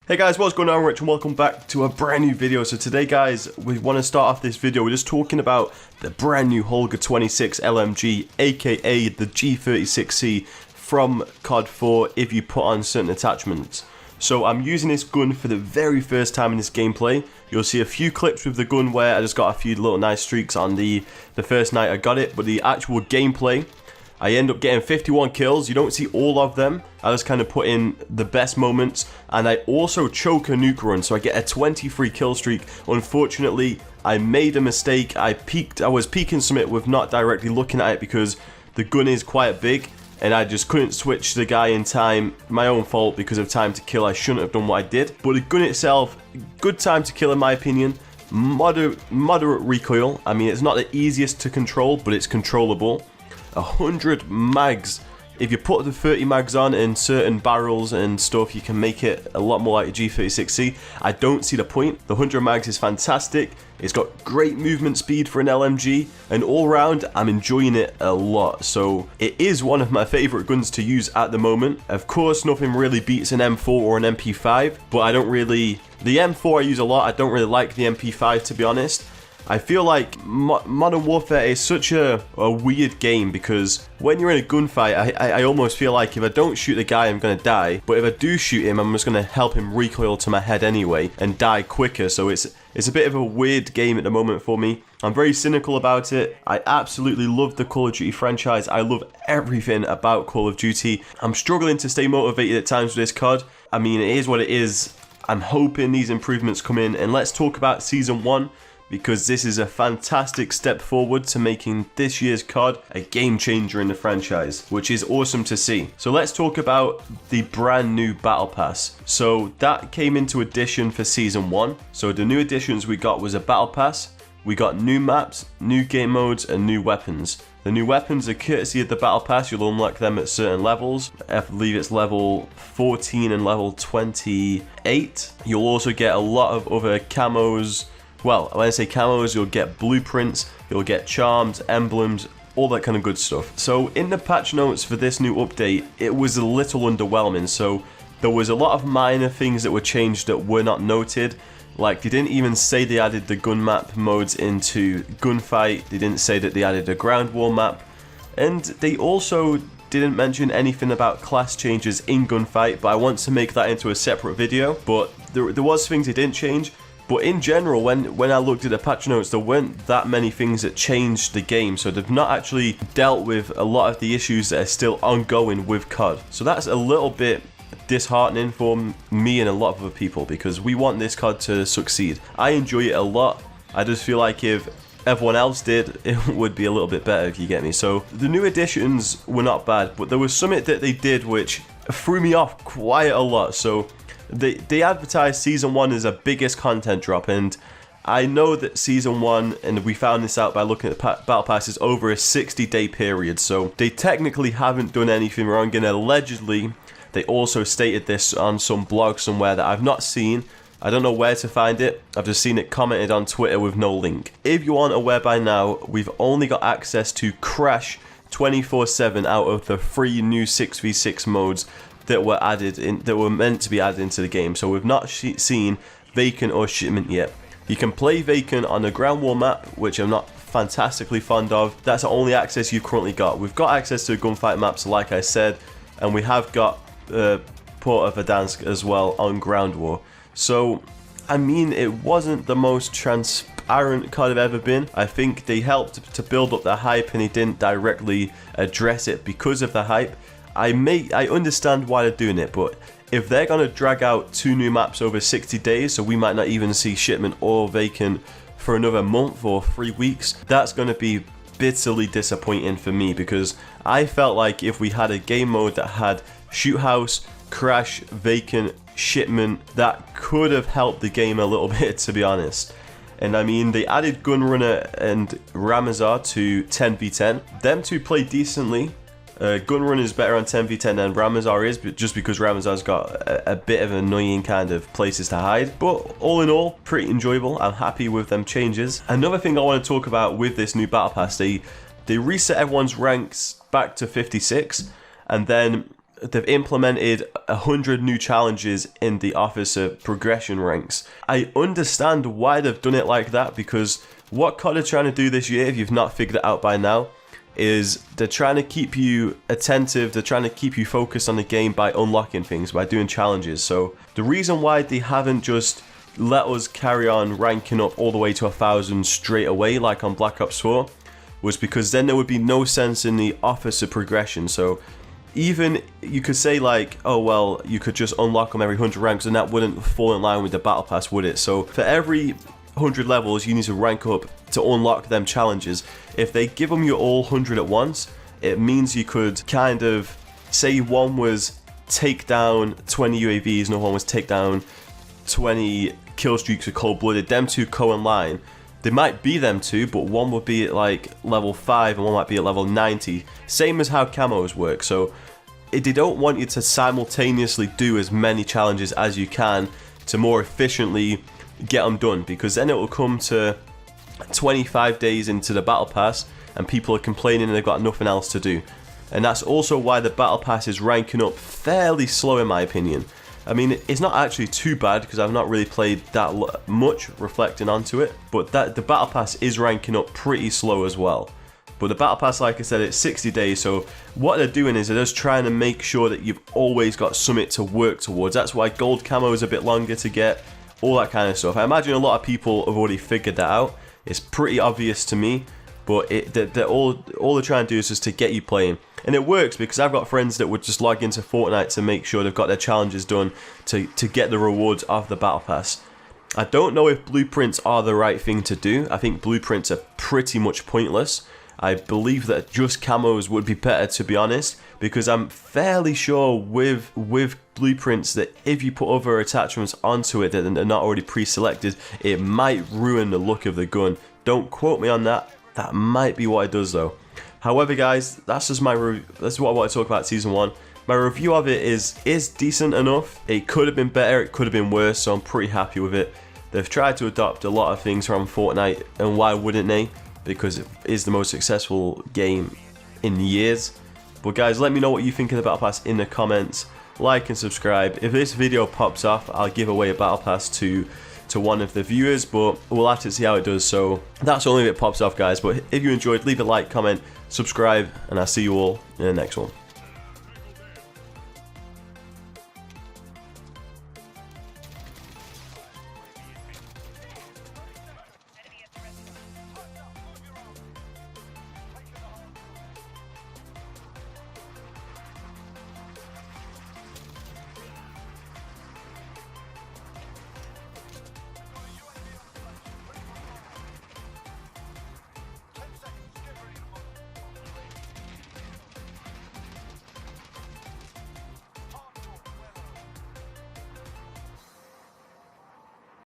Hey guys, what's going on? Rich and welcome back to a brand new video. So today guys, we want to start off this video, we're just talking about the brand new Holger 26 LMG, aka the G36C from COD 4 if you put on certain attachments. So I'm using this gun for the very first time in this gameplay. You'll see a few clips with the gun where I just got a few little nice streaks on the first night I got it, but the actual gameplay, I end up getting 51 kills. You don't see all of them. I just kind of put in the best moments. And I also choke a nuke run, so I get a 23 kill streak. Unfortunately, I made a mistake. I was peeking something with not directly looking at it because the gun is quite big. And I just couldn't switch the guy in time. My own fault because of time to kill. I shouldn't have done what I did. But the gun itself, good time to kill in my opinion. Moderate recoil. I mean, it's not the easiest to control, but it's controllable. 100 mags. If you put the 30 mags on in certain barrels and stuff, you can make it a lot more like a G36C. I don't see the point. The 100 mags is fantastic. It's got great movement speed for an LMG, and all round I'm enjoying it a lot. So it is one of my favorite guns to use at the moment. Of course, nothing really beats an M4 or an MP5, but I don't really... The M4 I use a lot. I don't really like the MP5, to be honest. I feel like Modern Warfare is such a weird game because when you're in a gunfight, I almost feel like if I don't shoot the guy, I'm going to die. But if I do shoot him, I'm just going to help him recoil to my head anyway and die quicker. So it's a bit of a weird game at the moment for me. I'm very cynical about it. I absolutely love the Call of Duty franchise. I love everything about Call of Duty. I'm struggling to stay motivated at times with this COD. I mean, it is what it is. I'm hoping these improvements come in. And let's talk about Season 1. Because this is a fantastic step forward to making this year's COD a game changer in the franchise, which is awesome to see. So let's talk about the brand new Battle Pass. So that came into addition for Season 1. So the new additions we got was a Battle Pass, we got new maps, new game modes, and new weapons. The new weapons are courtesy of the Battle Pass. You'll unlock them at certain levels. I believe it's level 14 and level 28. You'll also get a lot of other camos. Well, when I say camos, you'll get blueprints, you'll get charms, emblems, all that kind of good stuff. So in the patch notes for this new update, it was a little underwhelming. So there was a lot of minor things that were changed that were not noted. Like they didn't even say they added the gun map modes into Gunfight. They didn't say that they added a ground war map. And they also didn't mention anything about class changes in Gunfight, but I want to make that into a separate video. But there was things they didn't change. But in general, when I looked at the patch notes, there weren't that many things that changed the game. So they've not actually dealt with a lot of the issues that are still ongoing with COD. So that's a little bit disheartening for me and a lot of other people because we want this COD to succeed. I enjoy it a lot. I just feel like if everyone else did, it would be a little bit better, if you get me. So the new additions were not bad, but there was something that they did which threw me off quite a lot. So they advertised Season 1 as a biggest content drop, and I know that Season 1, and we found this out by looking at the Battle Pass, is over a 60-day period, so they technically haven't done anything wrong, and allegedly, they also stated this on some blog somewhere that I've not seen. I don't know where to find it, I've just seen it commented on Twitter with no link. If you aren't aware by now, we've only got access to Crash 24/7 out of the 3 new 6v6 modes that were added in, that were meant to be added into the game. So we've not seen Vacant or Shipment yet. You can play Vacant on the ground war map, which I'm not fantastically fond of. That's the only access you've currently got. We've got access to gunfight maps, like I said, and we have got Port of Verdansk as well on ground war. So I mean, it wasn't the most transparent COD I've ever been. I think they helped to build up the hype, and they didn't directly address it because of the hype. I understand why they're doing it, but if they're going to drag out 2 new maps over 60 days, so we might not even see Shipment or Vacant for another month or 3 weeks, that's going to be bitterly disappointing for me, because I felt like if we had a game mode that had Shoot House, Crash, Vacant, Shipment, that could have helped the game a little bit, to be honest. And I mean, they added Gunrunner and Ramazar to 10v10. Them two play decently. Gunrunner is better on 10v10 than Ramazar is, but just because Ramazar's got a bit of annoying kind of places to hide. But all in all, pretty enjoyable. I'm happy with them changes. Another thing I want to talk about with this new Battle Pass, they reset everyone's ranks back to 56, and then they've implemented 100 new challenges in the officer progression ranks. I understand why they've done it like that, because what COD are trying to do this year, if you've not figured it out by now, is they're trying to keep you attentive, they're trying to keep you focused on the game by unlocking things, by doing challenges. So the reason why they haven't just let us carry on ranking up all the way to 1,000 straight away like on Black Ops 4 was because then there would be no sense in the officer progression. So even you could say like, oh well, you could just unlock them every 100 ranks and that wouldn't fall in line with the battle pass, would it? So for every 100 levels you need to rank up to unlock them challenges. If they give them you all 100 at once, it means you could kind of say one was take down 20 UAVs, another one was take down 20 kill streaks with cold-blooded. Them two co-align. They might be them two, but one would be at like level 5 and one might be at level 90. Same as how camos work. So they don't want you to simultaneously do as many challenges as you can to more efficiently get them done, because then it will come to 25 days into the battle pass and people are complaining and they've got nothing else to do. And that's also why the battle pass is ranking up fairly slow in my opinion. I mean, it's not actually too bad because I've not really played that much reflecting onto it, but the battle pass is ranking up pretty slow as well. But the battle pass, like I said, it's 60 days, so what they're doing is they're just trying to make sure that you've always got something to work towards. That's why gold camo is a bit longer to get, all that kind of stuff. I imagine a lot of people have already figured that out. It's pretty obvious to me, but all they're trying to do is just to get you playing. And it works because I've got friends that would just log into Fortnite to make sure they've got their challenges done to get the rewards of the battle pass. I don't know if blueprints are the right thing to do. I think blueprints are pretty much pointless. I believe that just camos would be better, to be honest, because I'm fairly sure with blueprints that if you put other attachments onto it that are not already pre-selected, it might ruin the look of the gun. Don't quote me on that. That might be what it does though. However, guys, that's just that's what I want to talk about Season 1. My review of it is decent enough. It could have been better, it could have been worse, so I'm pretty happy with it. They've tried to adopt a lot of things from Fortnite, and why wouldn't they? Because it is the most successful game in years. But guys, let me know what you think of the Battle Pass in the comments. Like and subscribe. If this video pops off, I'll give away a Battle Pass to one of the viewers, but we'll have to see how it does. So that's only if it pops off, guys. But if you enjoyed, leave a like, comment, subscribe, and I'll see you all in the next one.